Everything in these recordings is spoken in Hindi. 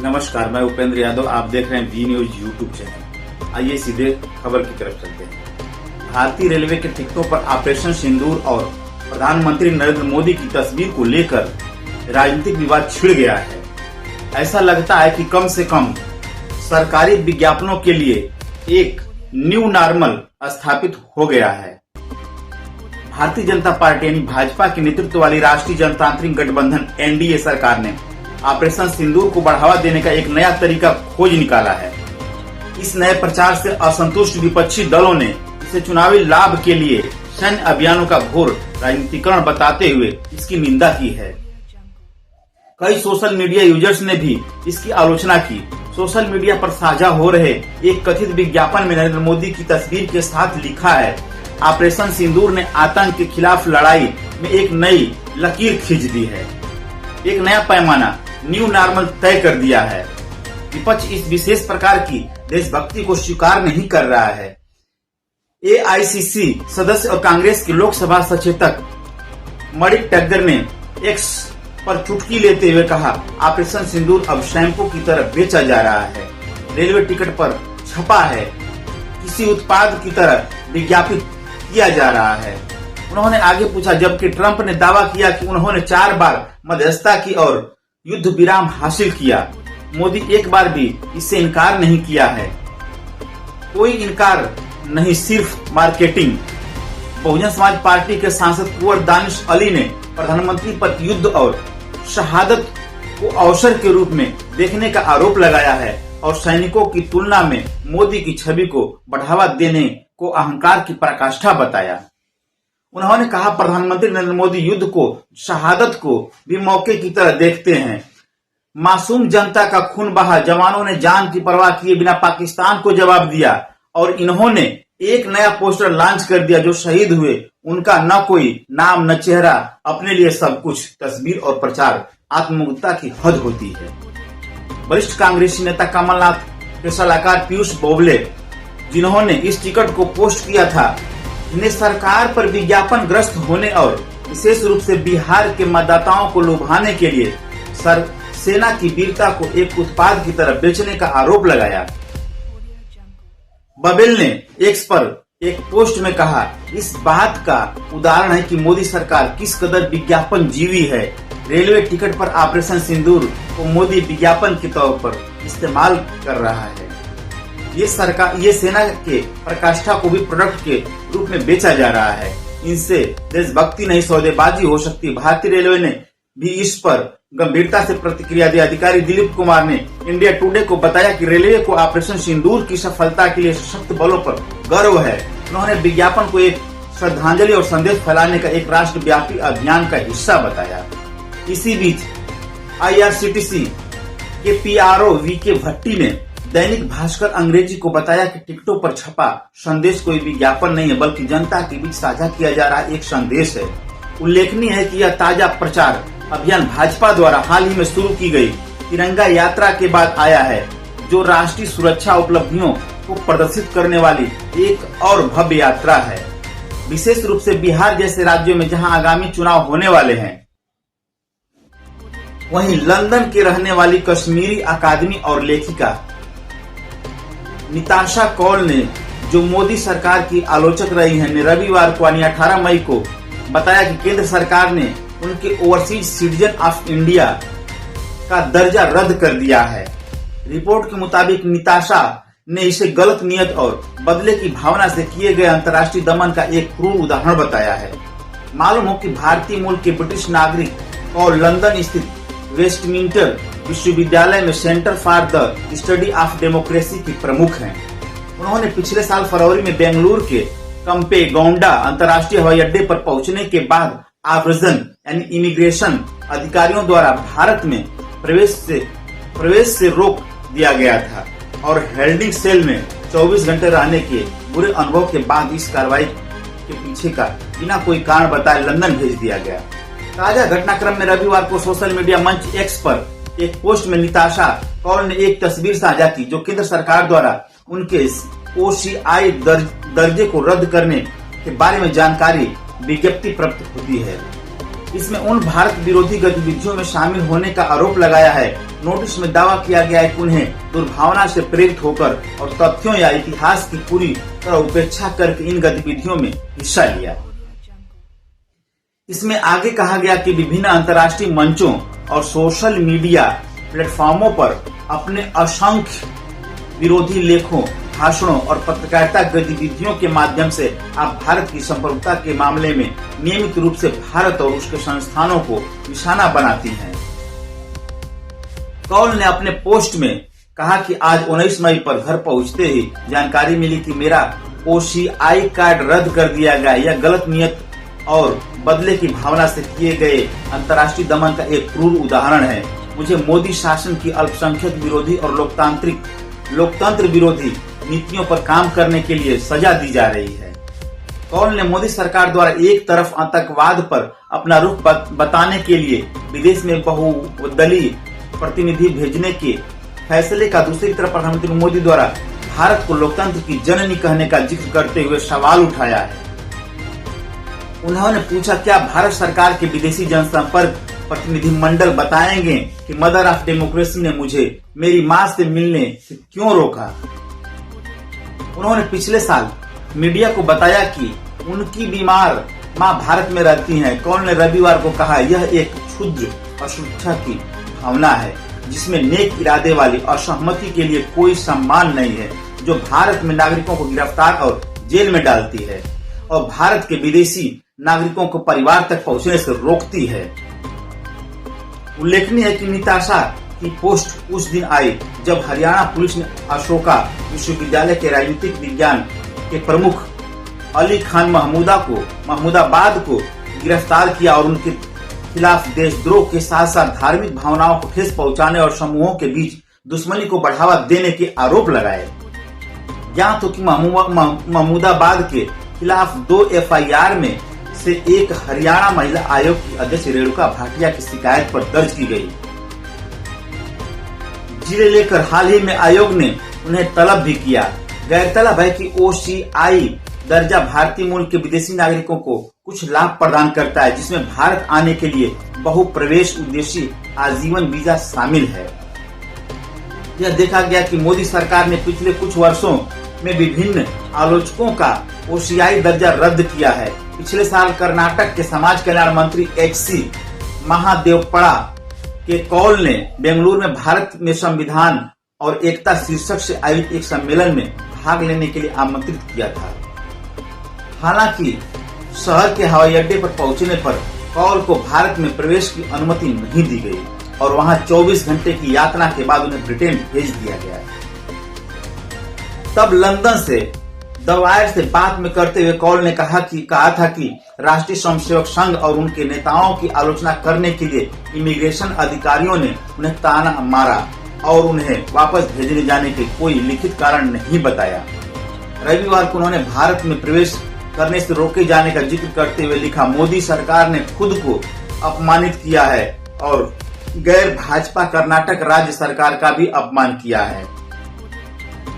नमस्कार, मैं उपेंद्र यादव। आप देख रहे हैं वी न्यूज यूट्यूब चैनल। आइए सीधे खबर की तरफ चलते हैं। भारतीय रेलवे के टिकटों पर ऑपरेशन सिंदूर और प्रधानमंत्री नरेंद्र मोदी की तस्वीर को लेकर राजनीतिक विवाद छिड़ गया है। ऐसा लगता है कि कम से कम सरकारी विज्ञापनों के लिए एक न्यू नॉर्मल स्थापित हो गया है। भारतीय जनता पार्टी यानी भाजपा के नेतृत्व वाली राष्ट्रीय जनतांत्रिक गठबंधन एनडीए सरकार ने ऑपरेशन सिंदूर को बढ़ावा देने का एक नया तरीका खोज निकाला है। इस नए प्रचार से असंतुष्ट विपक्षी दलों ने इसे चुनावी लाभ के लिए सैन्य अभियानों का घोर राजनीतिकरण बताते हुए इसकी निंदा की है। कई सोशल मीडिया यूजर्स ने भी इसकी आलोचना की। सोशल मीडिया पर साझा हो रहे एक कथित विज्ञापन में नरेंद्र मोदी की तस्वीर के साथ लिखा है, ऑपरेशन सिंदूर ने आतंक के खिलाफ लड़ाई में एक नई लकीर खींच दी है, एक नया पैमाना न्यू नॉर्मल तय कर दिया है। विपक्ष इस विशेष प्रकार की देशभक्ति को स्वीकार नहीं कर रहा है। एआईसीसी सदस्य और कांग्रेस के लोकसभा सचेतक मणिक टग्गर ने एक्स पर चुटकी लेते हुए कहा, ऑपरेशन सिंदूर अब शैम्पू की तरह बेचा जा रहा है, रेलवे टिकट पर छपा है, किसी उत्पाद की तरह विज्ञापित किया जा रहा है। उन्होंने आगे पूछा, जबकि ट्रंप ने दावा किया कि उन्होंने 4 बार मध्यस्थता की और युद्ध विराम हासिल किया, मोदी एक बार भी इससे इनकार नहीं किया है। कोई इनकार नहीं, सिर्फ मार्केटिंग। बहुजन समाज पार्टी के सांसद कुंवर दानिश अली ने प्रधानमंत्री पर युद्ध और शहादत को अवसर के रूप में देखने का आरोप लगाया है और सैनिकों की तुलना में मोदी की छवि को बढ़ावा देने को अहंकार की पराकाष्ठा बताया। उन्होंने कहा, प्रधानमंत्री नरेंद्र मोदी युद्ध को, शहादत को भी मौके की तरह देखते हैं। मासूम जनता का खून बहा, जवानों ने जान की परवाह किए बिना पाकिस्तान को जवाब दिया और इन्होंने एक नया पोस्टर लॉन्च कर दिया, जो शहीद हुए उनका न कोई नाम न चेहरा, अपने लिए सब कुछ, तस्वीर और प्रचार। आत्ममुग्धता की हद होती है। वरिष्ठ कांग्रेसी नेता कमलनाथ के सलाहकार पीयूष गोयल, जिन्होंने इस टिकट को पोस्ट किया था, इन्हें सरकार पर विज्ञापन ग्रस्त होने और विशेष रूप से बिहार के मतदाताओं को लुभाने के लिए सेना की वीरता को एक उत्पाद की तरह बेचने का आरोप लगाया। गोयल ने एक्स पर एक पोस्ट में कहा, इस बात का उदाहरण है कि मोदी सरकार किस कदर विज्ञापन जीवी है। रेलवे टिकट पर ऑपरेशन सिंदूर को मोदी विज्ञापन के तौर पर इस्तेमाल कर रहा है। ये सेना के प्रकाष्ठा को भी प्रोडक्ट के रूप में बेचा जा रहा है। इनसे देशभक्ति नहीं सौदेबाजी हो सकती। भारतीय रेलवे ने भी इस पर गंभीरता से प्रतिक्रिया दी। अधिकारी दिलीप कुमार ने इंडिया टुडे को बताया कि रेलवे को ऑपरेशन सिंदूर की सफलता के लिए सशक्त बलों पर गर्व है। उन्होंने विज्ञापन को एक श्रद्धांजलि और संदेश फैलाने का एक राष्ट्रव्यापी अभियान का हिस्सा बताया। इसी बीच आईआरसीटीसी के पीआरओ वीके भट्टी ने दैनिक भास्कर अंग्रेजी को बताया कि टिकटों पर छपा संदेश कोई विज्ञापन नहीं है, बल्कि जनता के बीच साझा किया जा रहा एक संदेश है। उल्लेखनीय है कि यह ताजा प्रचार अभियान भाजपा द्वारा हाल ही में शुरू की गई तिरंगा यात्रा के बाद आया है, जो राष्ट्रीय सुरक्षा उपलब्धियों को प्रदर्शित करने वाली एक और भव्य यात्रा है। विशेष रूप से बिहार जैसे राज्यों में जहां आगामी चुनाव होने वाले हैं, वहीं लंदन के रहने वाली कश्मीरी अकादमी और लेखिका निताशा कौल ने, जो मोदी सरकार की आलोचक रही हैं, ने रविवार को 18 मई को बताया कि केंद्र सरकार ने उनके ओवरसीज सिटीजन ऑफ इंडिया का दर्जा रद्द कर दिया है। रिपोर्ट के मुताबिक निताशा ने इसे गलत नियत और बदले की भावना से किए गए अंतर्राष्ट्रीय दमन का एक क्रूर उदाहरण बताया है। मालूम हो कि भारतीय मूल के ब्रिटिश नागरिक और लंदन स्थित वेस्टमिंस्टर विश्वविद्यालय में centre for the study of democracy की प्रमुख हैं। उन्होंने पिछले साल फरवरी में बेंगलुरु के कंपेगौड़ा अंतर्राष्ट्रीय हवाई अड्डे पर पहुंचने के बाद आव्रजन यानी इमिग्रेशन अधिकारियों द्वारा भारत में प्रवेश से रोक दिया गया था और होल्डिंग सेल में 24 घंटे रहने के बुरे अनुभव के बाद इस कार्रवाई के पीछे का बिना कोई कारण बताए लंदन भेज दिया गया। ताजा घटनाक्रम में रविवार को सोशल मीडिया मंच एक्स पर एक पोस्ट में निताशा कौल ने एक तस्वीर साझा की, जो केंद्र सरकार द्वारा उनके ओसीआई दर्जे को रद्द करने के बारे में जानकारी विज्ञप्ति प्राप्त होती है। इसमें उन भारत विरोधी गतिविधियों में शामिल होने का आरोप लगाया है। नोटिस में दावा किया गया है कि उन्हें दुर्भावना से प्रेरित होकर और तथ्यों या इतिहास की पूरी तरह उपेक्षा करके इन गतिविधियों में हिस्सा लिया। इसमें आगे कहा गया कि विभिन्न अंतर्राष्ट्रीय मंचों और सोशल मीडिया प्लेटफॉर्मों पर अपने असंख्य विरोधी लेखों, भाषणों और पत्रकारिता गतिविधियों के माध्यम से आप भारत की संप्रभुता के मामले में नियमित रूप से भारत और उसके संस्थानों को निशाना बनाती हैं। कौल ने अपने पोस्ट में कहा कि आज 19 मई पर घर पहुंचते ही जानकारी मिली कि मेरा OCI कार्ड रद्द कर दिया गया। यह गलत नियत और बदले की भावना से किए गए अंतर्राष्ट्रीय दमन का एक क्रूर उदाहरण है। मुझे मोदी शासन की अल्पसंख्यक विरोधी और लोकतंत्र विरोधी नीतियों पर काम करने के लिए सजा दी जा रही है। कौल ने मोदी सरकार द्वारा एक तरफ आतंकवाद पर अपना रुख बताने के लिए विदेश में बहुदलीय प्रतिनिधि भेजने के फैसले का दूसरी तरफ प्रधानमंत्री मोदी द्वारा भारत को लोकतंत्र की जननी कहने का जिक्र करते हुए सवाल उठाया है। उन्होंने पूछा, क्या भारत सरकार के विदेशी जनसंपर्क प्रतिनिधिमंडल बताएंगे कि मदर ऑफ डेमोक्रेसी ने मुझे मेरी मां से मिलने से क्यों रोका? उन्होंने पिछले साल मीडिया को बताया कि उनकी बीमार मां भारत में रहती हैं। कौल ने रविवार को कहा, यह एक क्षुद्र असुरक्षा की भावना है जिसमें नेक इरादे वाली असहमति के लिए कोई सम्मान नहीं है, जो भारत में नागरिकों को गिरफ्तार और जेल में डालती है और भारत के विदेशी नागरिकों को परिवार तक पहुंचने से रोकती है। उल्लेखनीय है कि निताशा की पोस्ट उस दिन आई जब हरियाणा पुलिस ने अशोका विश्वविद्यालय के राजनीतिक विज्ञान के प्रमुख अली खान महमूदाबाद को गिरफ्तार किया और उनके खिलाफ देशद्रोह के साथ साथ धार्मिक भावनाओं को ठेस पहुंचाने और समूहों के बीच दुश्मनी को बढ़ावा देने के आरोप लगाए। ज्ञात तो कि महमूदाबाद के खिलाफ 2 FIR में से एक हरियाणा महिला आयोग की अध्यक्ष रेणुका भाटिया की शिकायत पर दर्ज की गई, जिसे लेकर हाल ही में आयोग ने उन्हें तलब भी किया। गैरतलब है कि OCI दर्जा भारतीय मूल के विदेशी नागरिकों को कुछ लाभ प्रदान करता है, जिसमें भारत आने के लिए बहुप्रवेश उद्देश्य आजीवन वीजा शामिल है। यह देखा गया कि मोदी सरकार ने पिछले कुछ वर्षों में विभिन्न आलोचकों का OCI दर्जा रद्द किया है। पिछले साल कर्नाटक के समाज कल्याण मंत्री HC महादेवप्पड़ा के कौल ने बेंगलुरु में भारत में संविधान और एकता शीर्षक से आयोजित एक सम्मेलन में भाग लेने के लिए आमंत्रित किया था। हालांकि शहर के हवाई अड्डे पर पहुंचने पर कौल को भारत में प्रवेश की अनुमति नहीं दी गई और वहां 24 घंटे की यातना के बाद उन्हें ब्रिटेन भेज दिया गया। तब लंदन से द वायर से बात में करते हुए कौल ने कहा था कि राष्ट्रीय स्वयंसेवक संघ और उनके नेताओं की आलोचना करने के लिए इमिग्रेशन अधिकारियों ने उन्हें ताना मारा और उन्हें वापस भेजने जाने के कोई लिखित कारण नहीं बताया। रविवार को उन्होंने भारत में प्रवेश करने से रोके जाने का जिक्र करते हुए लिखा, मोदी सरकार ने खुद को अपमानित किया है और गैर भाजपा कर्नाटक राज्य सरकार का भी अपमान किया है,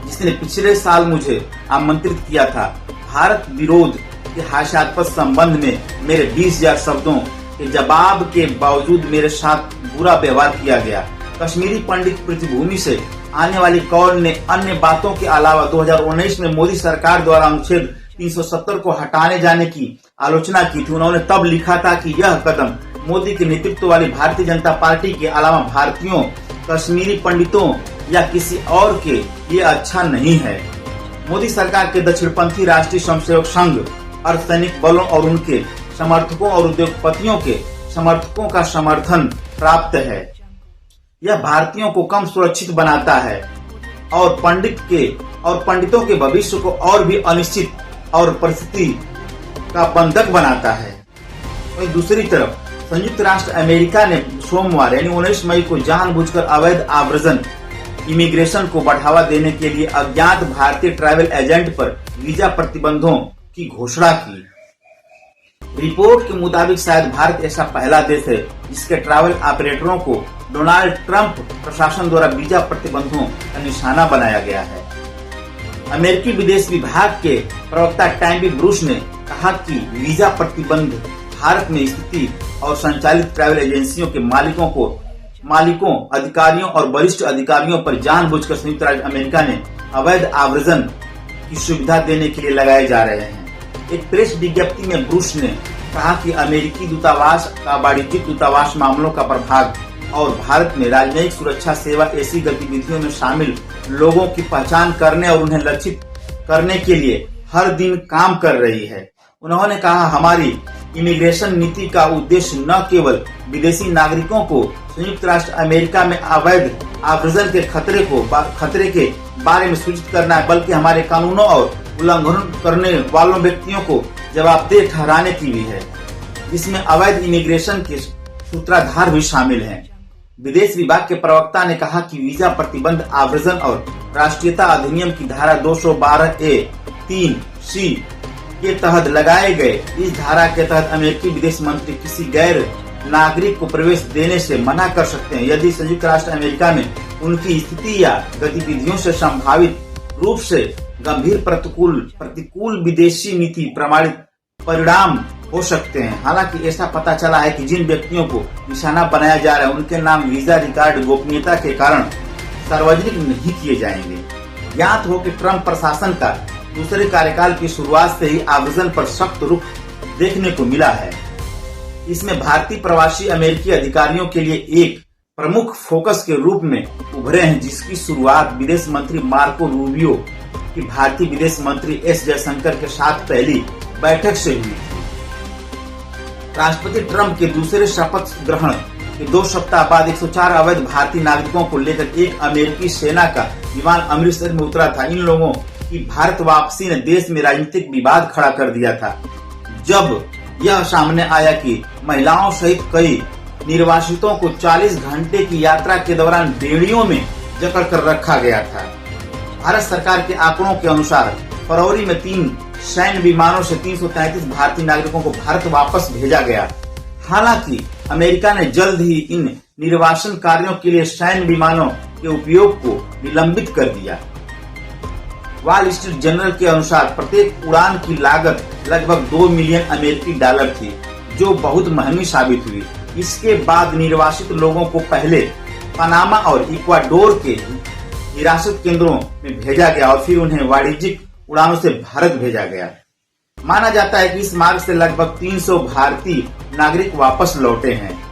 जिसने पिछले साल मुझे आमंत्रित किया था। भारत विरोध के हास्यास्पद संबंध में मेरे 20,000 शब्दों के जवाब के बावजूद मेरे साथ बुरा व्यवहार किया गया। कश्मीरी पंडित पृथ्वीभूमि से आने वाली कौल ने अन्य बातों के अलावा 2019 में मोदी सरकार द्वारा अनुच्छेद 370 को हटाने जाने की आलोचना की थी। उन्होंने तब लिखा था कि यह कदम मोदी के नेतृत्व वाली भारतीय जनता पार्टी के अलावा भारतीयों, कश्मीरी पंडितों या किसी और के लिए अच्छा नहीं है। मोदी सरकार के दक्षिणपंथी राष्ट्रीय स्वयंसेवक संघ, अर्धसैनिक बलों और उनके समर्थकों और उद्योगपतियों के समर्थकों का समर्थन प्राप्त है। यह भारतीयों को कम सुरक्षित बनाता है और पंडितों के भविष्य को और भी अनिश्चित और परिस्थिति का बंधक बनाता है। वहीं दूसरी तरफ संयुक्त राष्ट्र अमेरिका ने सोमवार यानी 19 मई को जानबूझकर अवैध आव्रजन इमिग्रेशन को बढ़ावा देने के लिए अज्ञात भारतीय ट्रैवल एजेंट पर वीजा प्रतिबंधों की घोषणा की। रिपोर्ट के मुताबिक शायद भारत ऐसा पहला देश है जिसके ट्रैवल ऑपरेटरों को डोनाल्ड ट्रंप प्रशासन द्वारा वीजा प्रतिबंधों का निशाना बनाया गया है। अमेरिकी विदेश विभाग के प्रवक्ता टैमी ब्रूस ने कहा कि वीजा प्रतिबंध भारत में स्थिति और संचालित ट्रैवल एजेंसियों के मालिकों, अधिकारियों और वरिष्ठ अधिकारियों पर जानबूझकर संयुक्त राज्य अमेरिका ने अवैध आव्रजन की सुविधा देने के लिए लगाए जा रहे हैं। एक प्रेस विज्ञप्ति में बुश ने कहा कि अमेरिकी दूतावास का वाणिज्यिक दूतावास मामलों का प्रभाग और भारत में राजनयिक सुरक्षा सेवा ऐसी गतिविधियों में शामिल लोगों की पहचान करने और उन्हें लक्षित करने के लिए हर दिन काम कर रही है। उन्होंने कहा, हमारी इमिग्रेशन नीति का उद्देश्य न केवल विदेशी नागरिकों को संयुक्त राष्ट्र अमेरिका में अवैध आव्रजन के खतरे के बारे में सूचित करना है, बल्कि हमारे कानूनों और उल्लंघन करने वालों व्यक्तियों को जवाबदेह ठहराने की भी है, जिसमें अवैध इमिग्रेशन के सूत्रधार भी शामिल हैं। विदेश विभाग के प्रवक्ता ने कहा कि वीजा प्रतिबंध आव्रजन और राष्ट्रीयता अधिनियम की धारा 212(a)(3)(c) के तहत लगाए गए। इस धारा के तहत अमेरिकी विदेश मंत्री किसी गैर नागरिक को प्रवेश देने से मना कर सकते हैं यदि संयुक्त राष्ट्र अमेरिका में उनकी स्थिति या गतिविधियों से संभावित रूप से गंभीर प्रतिकूल विदेशी नीति परिणाम हो सकते हैं। हालांकि ऐसा पता चला है कि जिन व्यक्तियों को निशाना बनाया जा रहा है उनके नाम वीजा रिकॉर्ड गोपनीयता के कारण सार्वजनिक नहीं किए जाएंगे। ज्ञात हो कि ट्रंप प्रशासन का दूसरे कार्यकाल की शुरुआत से ही आव्रजन पर सख्त रुख देखने को मिला है। इसमें भारतीय प्रवासी अमेरिकी अधिकारियों के लिए एक प्रमुख फोकस के रूप में उभरे हैं, जिसकी शुरुआत विदेश मंत्री मार्को रूबियो की भारतीय विदेश मंत्री एस जयशंकर के साथ पहली बैठक से हुई थी। राष्ट्रपति ट्रंप के दूसरे शपथ ग्रहण के 2 सप्ताह बाद 104 अवैध भारतीय नागरिकों को लेकर एक अमेरिकी सेना का विमान अमृतसर में उतरा था। इन लोगों की भारत वापसी ने देश में राजनीतिक विवाद खड़ा कर दिया था, जब यह सामने आया कि महिलाओं सहित कई निर्वासितों को 40 घंटे की यात्रा के दौरान बेड़ियों में जकड़ कर रखा गया था। भारत सरकार के आंकड़ों के अनुसार फरवरी में 3 सैन्य विमानों से 333 भारतीय नागरिकों को भारत वापस भेजा गया। हालांकि अमेरिका ने जल्द ही इन निर्वासन कार्यों के लिए सैन्य विमानों के उपयोग को निलंबित कर दिया। वॉल स्ट्रीट जर्नल के अनुसार प्रत्येक उड़ान की लागत लगभग 2 मिलियन अमेरिकी डॉलर थी, जो बहुत महंगी साबित हुई। इसके बाद निर्वासित लोगों को पहले पनामा और इक्वाडोर के हिरासत केंद्रों में भेजा गया और फिर उन्हें वाणिज्यिक उड़ानों से भारत भेजा गया। माना जाता है कि इस मार्ग से लगभग 300 भारतीय नागरिक वापस लौटे हैं।